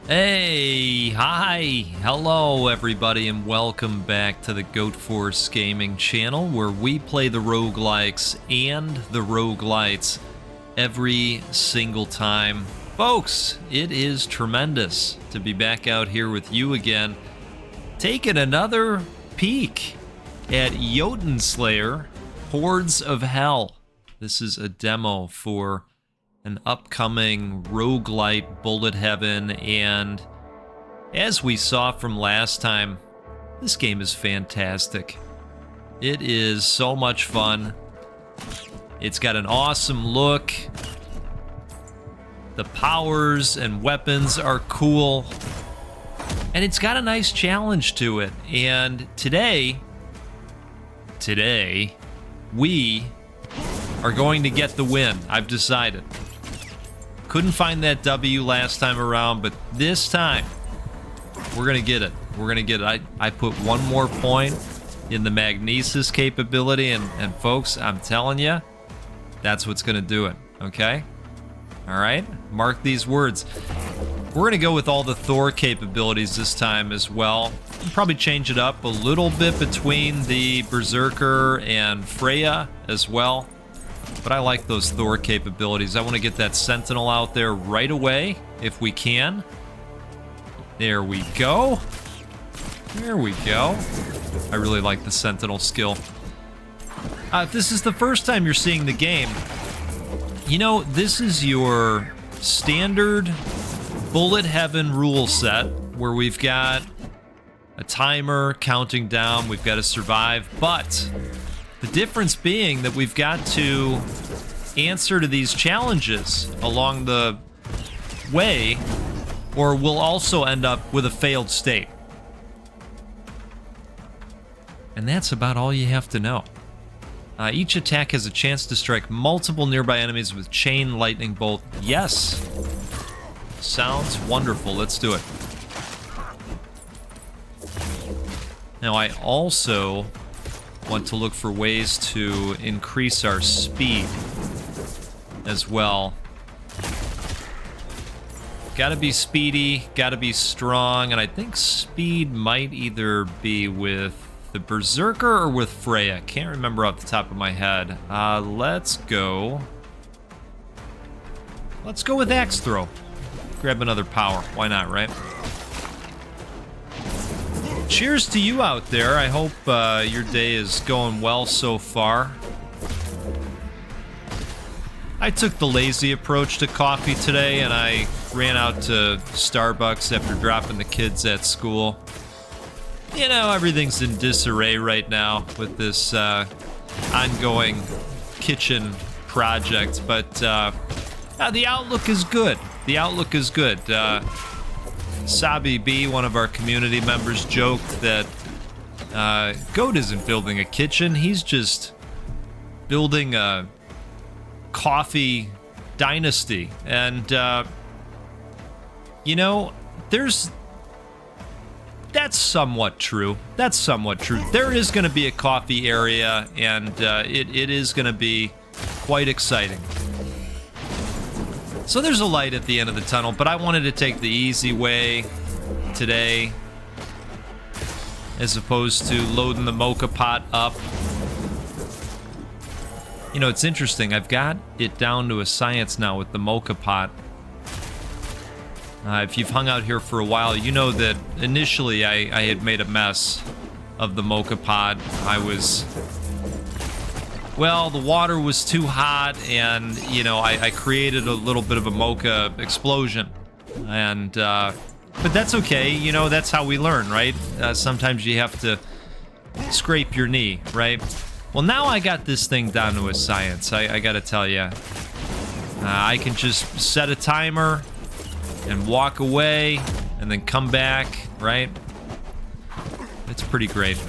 Hey, hi, hello everybody, and welcome back to the Goat Force Gaming channel, where we play the roguelikes and the roguelites every single time. Folks, it is tremendous to be back out here with you again, taking another peek at Jotunnslayer, Hordes of Hel. This is a demo for an upcoming roguelite bullet heaven, and as we saw from last time, this game is fantastic. It is so much fun. It's got an awesome look. The powers and weapons are cool, and it's got a nice challenge to it. And today we are going to get the win. I've decided. Couldn't find that W last time around, but this time we're gonna get it. We're gonna get it. I put one more point in the magnesis capability, and folks, I'm telling you, that's what's gonna do it. Okay? All right. Mark these words. We're gonna go with all the Thor capabilities this time as well. We'll probably change it up a little bit between the Berserker and Freya as well. But I like those Thor capabilities. I want to get that Sentinel out there right away, if we can. There we go. There we go. I really like the Sentinel skill. If this is the first time you're seeing the game, you know, this is your standard bullet heaven rule set, where we've got a timer counting down, we've got to survive, but the difference being that we've got to answer to these challenges along the way, or we'll also end up with a failed state. And that's about all you have to know. Each attack has a chance to strike multiple nearby enemies with chain lightning bolt. Yes! Sounds wonderful. Let's do it. Now, I also want to look for ways to increase our speed as well. Gotta be speedy, gotta be strong, and I think speed might either be with the Berserker or with Freya. Can't remember off the top of my head. Let's go with Axe Throw. Grab another power. Why not, right? Cheers to you out there. I hope your day is going well so far. I took the lazy approach to coffee today, and I ran out to Starbucks after dropping the kids at school. You know, everything's in disarray right now with this ongoing kitchen project, but the outlook is good. The outlook is good. Sabi B, one of our community members, joked that Goat isn't building a kitchen, he's just building a coffee dynasty. And, you know, that's somewhat true. That's somewhat true. There is going to be a coffee area, and it is going to be quite exciting. So there's a light at the end of the tunnel, but I wanted to take the easy way today, as opposed to loading the Mocha Pot up. You know, it's interesting. I've got it down to a science now with the Mocha Pot. If you've hung out here for a while, you know that initially I had made a mess of the Mocha Pot. Well, the water was too hot, and, you know, I created a little bit of a mocha explosion. And, but that's okay, you know, that's how we learn, right? Sometimes you have to scrape your knee, right? Well, now I got this thing down to a science, I gotta tell you. I can just set a timer and walk away, and then come back, right? It's pretty great.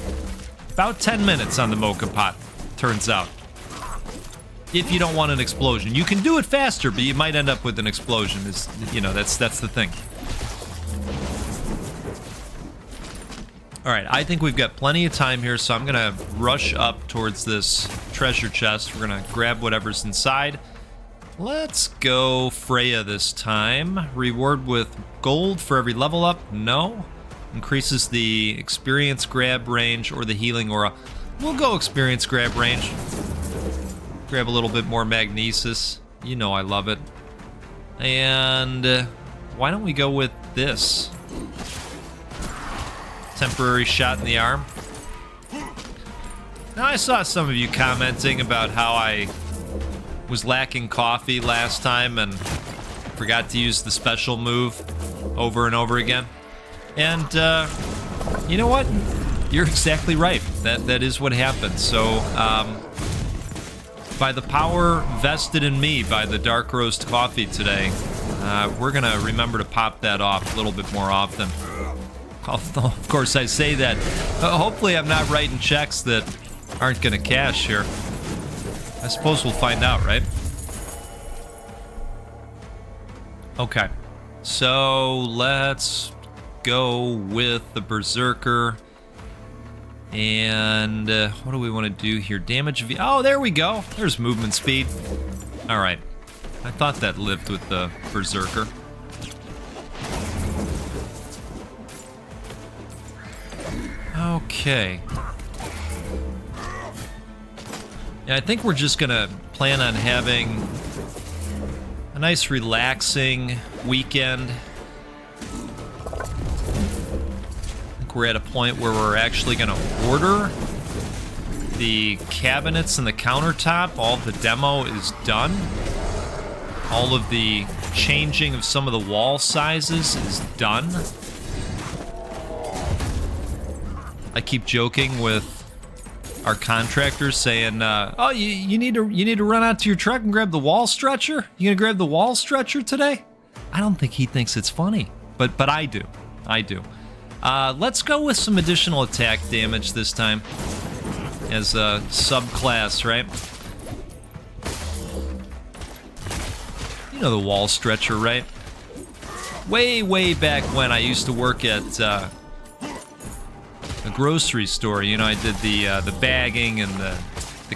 About 10 minutes on the Mocha Pot, turns out. If you don't want an explosion. You can do it faster, but you might end up with an explosion. You know, that's the thing. All right, I think we've got plenty of time here, so I'm gonna rush up towards this treasure chest. We're gonna grab whatever's inside. Let's go Freya this time. Reward with gold for every level up. No. Increases the experience grab range or the healing aura. We'll go experience grab range. Grab a little bit more magnesis. You know I love it. And why don't we go with this? Temporary shot in the arm. Now, I saw some of you commenting about how I was lacking coffee last time and forgot to use the special move over and over again. And you know what? You're exactly right. That is what happened. So, by the power vested in me by the dark roast coffee today, we're gonna remember to pop that off a little bit more often. Although, of course, I say that. Hopefully, I'm not writing checks that aren't gonna cash here. I suppose we'll find out, right? Okay. So, let's go with the Berserker. And what do we want to do here? Damage V. Oh, there we go. There's movement speed. All right. I thought that lived with the Berserker. Okay. Yeah, I think we're just gonna plan on having a nice relaxing weekend. We're at a point where we're actually going to order the cabinets and the countertop. All of the demo is done. All of the changing of some of the wall sizes is done. I keep joking with our contractors saying, "Oh, you need to run out to your truck and grab the wall stretcher. You gonna grab the wall stretcher today?" I don't think he thinks it's funny, but I do. I do. Let's go with some additional attack damage this time as a subclass, right? You know the wall stretcher, right? Way back when I used to work at a grocery store. You know, I did the bagging and the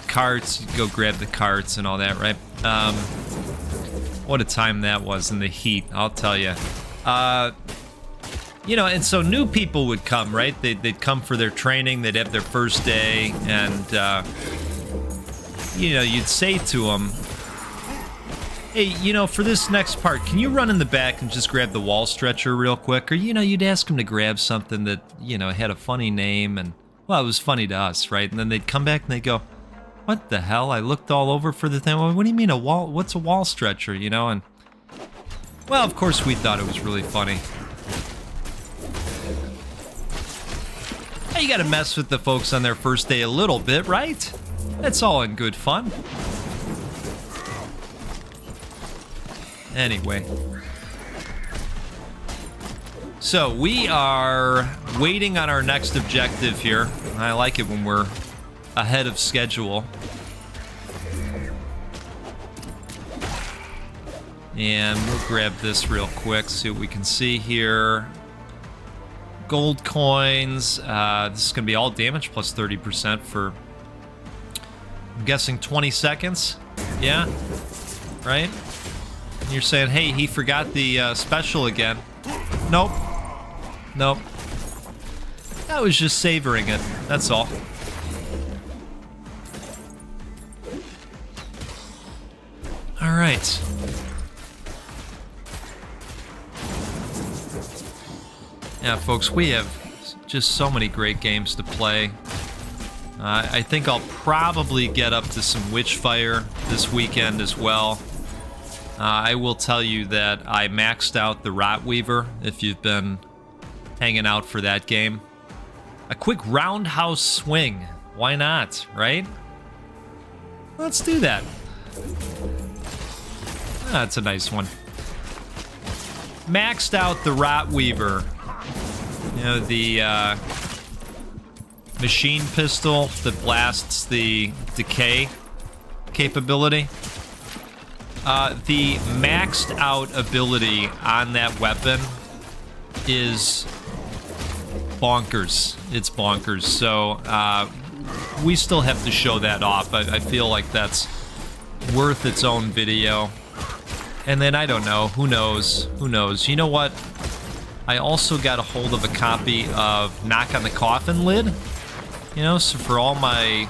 carts. You'd go grab the carts and all that, right? What a time that was in the heat, I'll tell you. You know, and so new people would come, right? They'd come for their training. They'd have their first day, and you know, you'd say to them, "Hey, you know, for this next part, can you run in the back and just grab the wall stretcher real quick?" Or, you know, you'd ask them to grab something that, you know, had a funny name, and, well, it was funny to us, right? And then they'd come back and they'd go, "What the hell? I looked all over for the thing. Well, what do you mean a wall? What's a wall stretcher?" You know, and, well, of course we thought it was really funny. You gotta mess with the folks on their first day a little bit, right? That's all in good fun. Anyway. So, we are waiting on our next objective here. I like it when we're ahead of schedule. And we'll grab this real quick, see what we can see here. Gold coins. This is going to be all damage plus 30% for, I'm guessing, 20 seconds. Yeah? Right? And you're saying, hey, he forgot the special again. Nope. Nope. I was just savoring it. That's all. All right. Yeah, folks, we have just so many great games to play. I think I'll probably get up to some Witchfire this weekend as well. I will tell you that I maxed out the Rotweaver, if you've been hanging out for that game. A quick roundhouse swing. Why not, right? Let's do that. That's a nice one. Maxed out the Rotweaver. You know, the machine pistol that blasts the decay capability. The maxed out ability on that weapon is bonkers. It's bonkers. So we still have to show that off. I feel like that's worth its own video. And then, I don't know, who knows? Who knows? You know what? I also got a hold of a copy of Knock on the Coffin Lid. You know, so for all my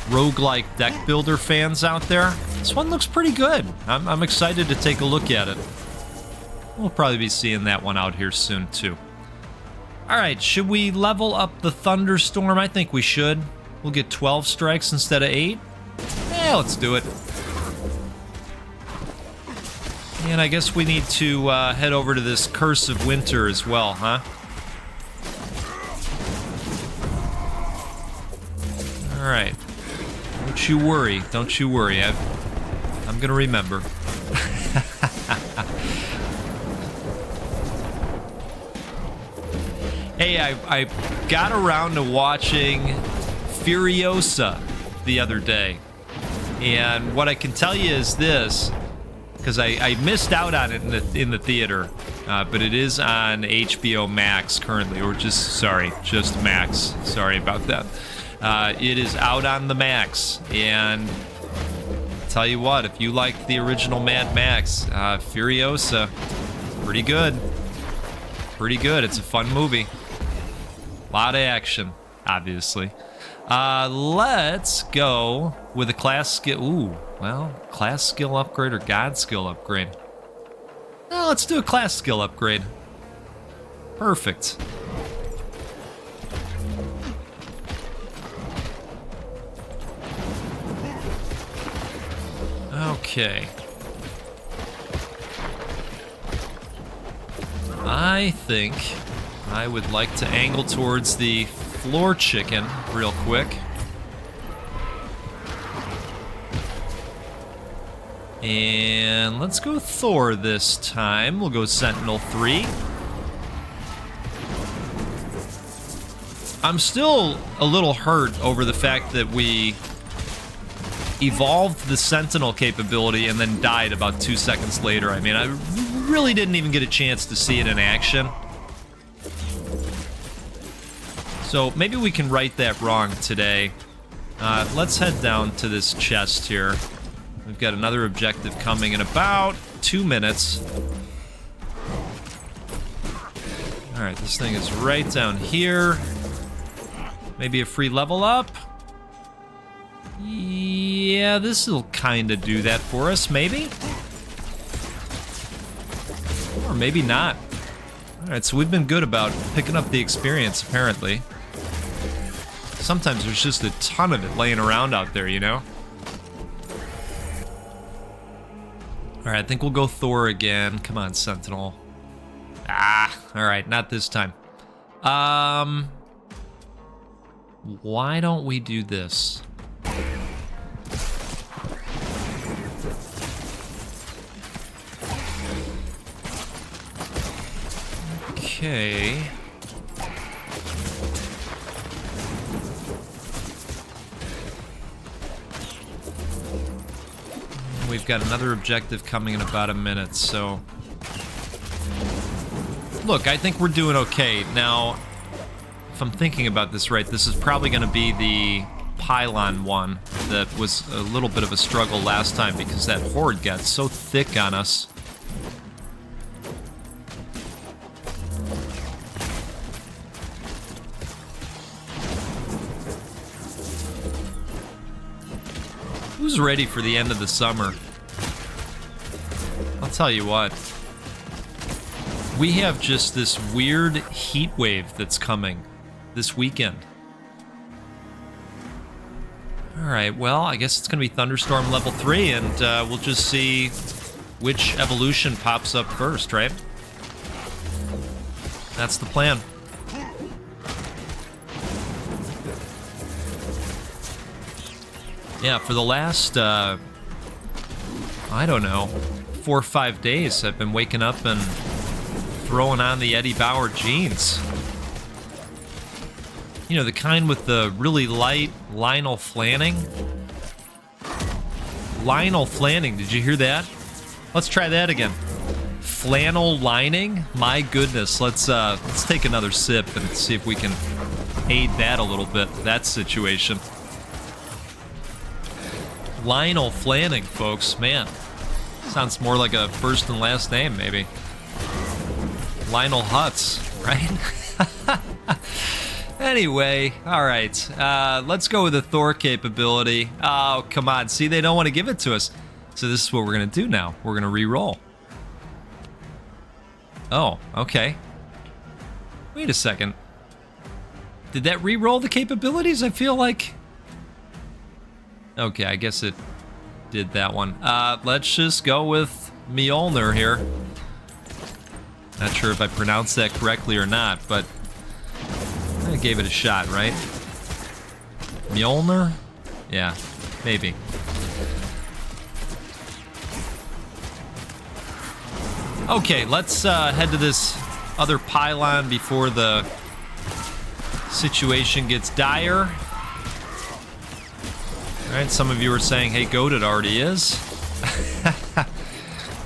roguelike deck builder fans out there, this one looks pretty good. I'm excited to take a look at it. We'll probably be seeing that one out here soon, too. Alright, should we level up the Thunderstorm? I think we should. We'll get 12 strikes instead of 8. Yeah, let's do it. And I guess we need to head over to this Curse of Winter as well, huh? Alright. Don't you worry. Don't you worry. I'm gonna remember. Hey, I got around to watching Furiosa the other day. And what I can tell you is this, because I missed out on it in the theater, but it is on HBO Max currently, or just Max. Sorry about that. It is out on the Max, and I'll tell you what, if you liked the original Mad Max, Furiosa, pretty good. Pretty good. It's a fun movie. A lot of action, obviously. Let's go with a class skill. Ooh, well, class skill upgrade or god skill upgrade. Well, let's do a class skill upgrade. Perfect. Okay. I think I would like to angle towards the floor chicken real quick. And let's go Thor this time. We'll go Sentinel 3. I'm still a little hurt over the fact that we evolved the Sentinel capability and then died about 2 seconds later. I mean, I really didn't even get a chance to see it in action. So maybe we can right that wrong today. Let's head down to this chest here. We've got another objective coming in about 2 minutes. Alright, this thing is right down here. Maybe a free level up? Yeah, this will kind of do that for us, maybe? Or maybe not. Alright, so we've been good about picking up the experience, apparently. Sometimes there's just a ton of it laying around out there, you know? Alright, I think we'll go Thor again. Come on, Sentinel. Alright, not this time. Why don't we do this? Okay. We've got another objective coming in about a minute, so... Look, I think we're doing okay. Now, if I'm thinking about this right, this is probably going to be the pylon one that was a little bit of a struggle last time because that horde got so thick on us. Who's ready for the end of the summer? I'll tell you what. We have just this weird heat wave that's coming this weekend. Alright, well, I guess it's going to be Thunderstorm level 3, and we'll just see which evolution pops up first, right? That's the plan. Yeah, for the last, I don't know, 4 or 5 days, I've been waking up and throwing on the Eddie Bauer jeans. You know, the kind with the really light Lionel Flanning. Lionel Flanning, did you hear that? Let's try that again. Flannel lining? My goodness, let's take another sip and see if we can aid that a little bit, that situation. Lionel Flanning, folks, man. Sounds more like a first and last name, maybe. Lionel Hutz, right? Anyway, alright. Let's go with the Thor capability. Oh, come on. See, they don't want to give it to us. So this is what we're going to do now. We're going to re-roll. Oh, okay. Wait a second. Did that re-roll the capabilities? I feel like... Okay, I guess it did that one. Let's just go with Mjolnir here. Not sure if I pronounced that correctly or not, but I gave it a shot, right? Mjolnir? Yeah, maybe. Okay, let's head to this other pylon before the situation gets dire. All right, some of you are saying, hey, goat, it already is.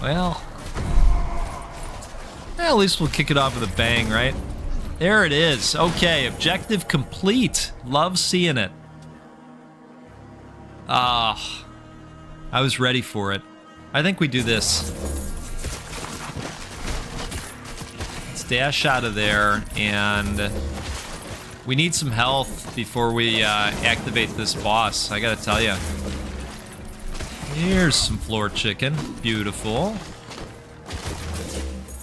Well, at least we'll kick it off with a bang, right? There it is. Okay, objective complete. Love seeing it. I was ready for it. I think we do this. Let's dash out of there, and we need some health before we activate this boss, I gotta tell you. Here's some floor chicken. Beautiful.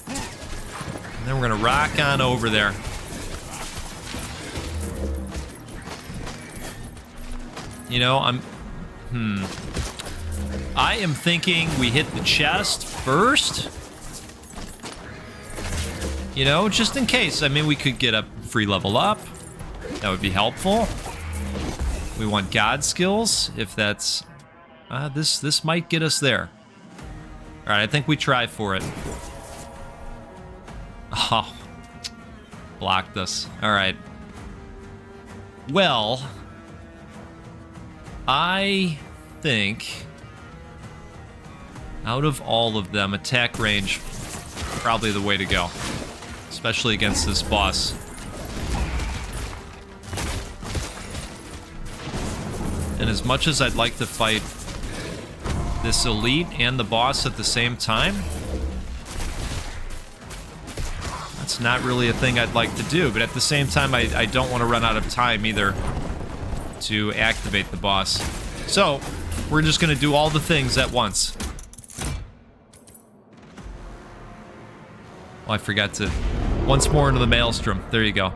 And then we're gonna rock on over there. You know, I am thinking we hit the chest first. You know, just in case. I mean, we could get a free level up. That would be helpful. We want God skills, if that's... this might get us there. Alright, I think we try for it. Oh. Blocked us. Alright. Well... I think... out of all of them, attack range, probably the way to go. Especially against this boss. And as much as I'd like to fight this elite and the boss at the same time, that's not really a thing I'd like to do. But at the same time, I don't want to run out of time either to activate the boss. So, we're just going to do all the things at once. Oh, I forgot to... Once more into the Maelstrom. There you go.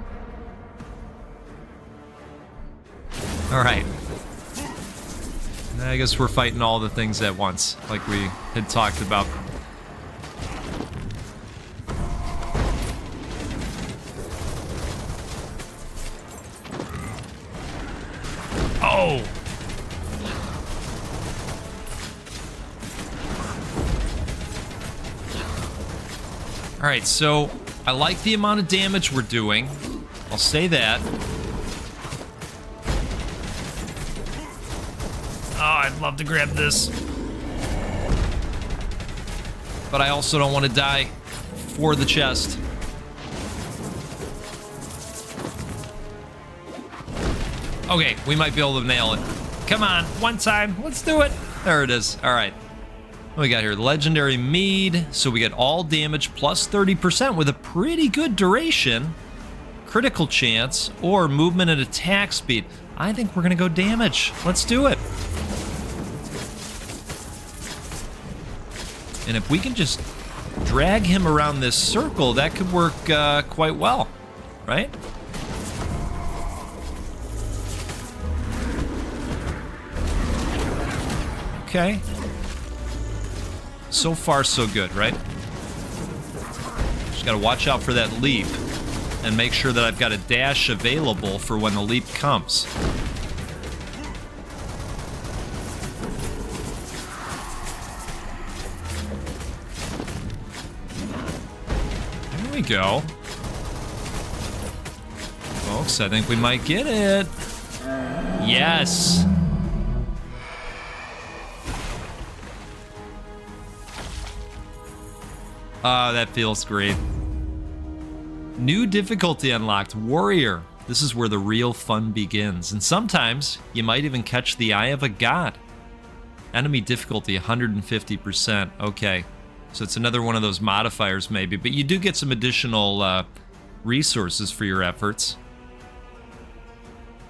Alright. I guess we're fighting all the things at once, like we had talked about. Oh! Alright, so I like the amount of damage we're doing. I'll say that. Oh, I'd love to grab this. But I also don't want to die for the chest. Okay, we might be able to nail it. Come on, one time. Let's do it. There it is. All right. What we got here? Legendary Mead. So we get all damage plus 30% with a pretty good duration. Critical chance or movement and attack speed. I think we're going to go damage. Let's do it. And if we can just drag him around this circle, that could work quite well, right? Okay. So far, so good, right? Just gotta watch out for that leap and make sure that I've got a dash available for when the leap comes. There we go. Folks, I think we might get it. Yes. Ah, that feels great. New difficulty unlocked, Warrior. This is where the real fun begins. And sometimes, you might even catch the eye of a god. Enemy difficulty 150%. Okay. So it's another one of those modifiers maybe. But you do get some additional resources for your efforts.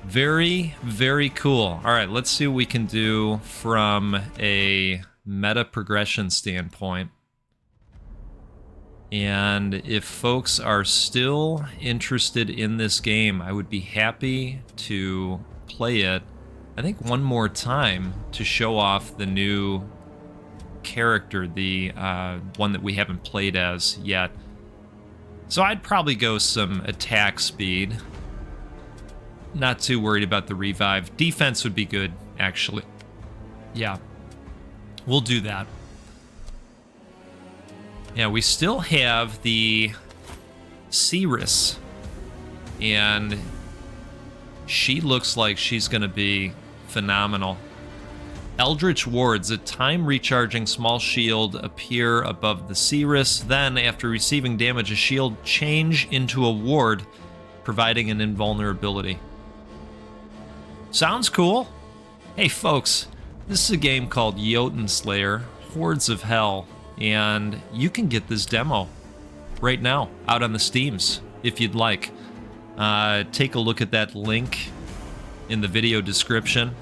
Very, very cool. All right, let's see what we can do from a meta progression standpoint. And if folks are still interested in this game, I would be happy to play it, I think, one more time to show off the new character, the one that we haven't played as yet. So I'd probably go some attack speed. Not too worried about the revive. Defense would be good, actually. Yeah, we'll do that. Yeah, we still have the Cirrus, and she looks like she's going to be phenomenal. Eldritch Wards, a time recharging small shield appear above the Cirrus. Then, after receiving damage, a shield change into a ward, providing an invulnerability. Sounds cool. Hey folks, this is a game called Jotunnslayer, Hordes of Hel, and you can get this demo right now out on the Steams if you'd like. Take a look at that link in the video description,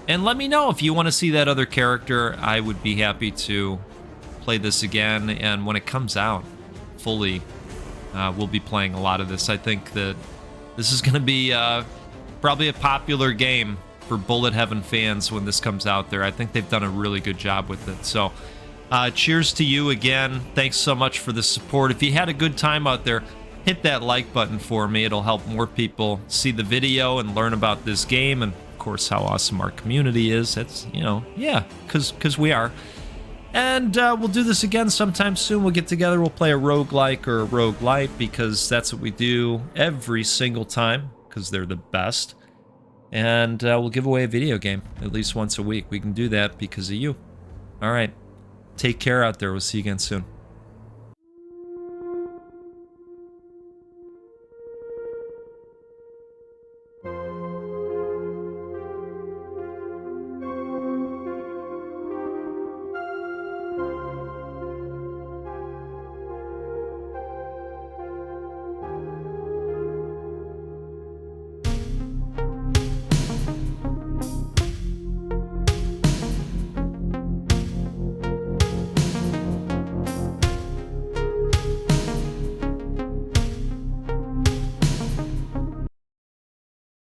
and let me know if you want to see that other character. I would be happy to play this again, and when it comes out fully, we'll be playing a lot of this. I think that this is going to be probably a popular game for Bullet Heaven fans when this comes out there. I think they've done a really good job with it. So, cheers to you again. Thanks so much for the support. If you had a good time out there, hit that like button for me. It'll help more people see the video and learn about this game, and of course how awesome our community is. That's, you know, yeah, because we are. And we'll do this again sometime soon. We'll get together, we'll play a roguelike or a roguelite, because that's what we do every single time, because they're the best. And we'll give away a video game at least once a week. We can do that because of you. All right. Take care out there. We'll see you again soon.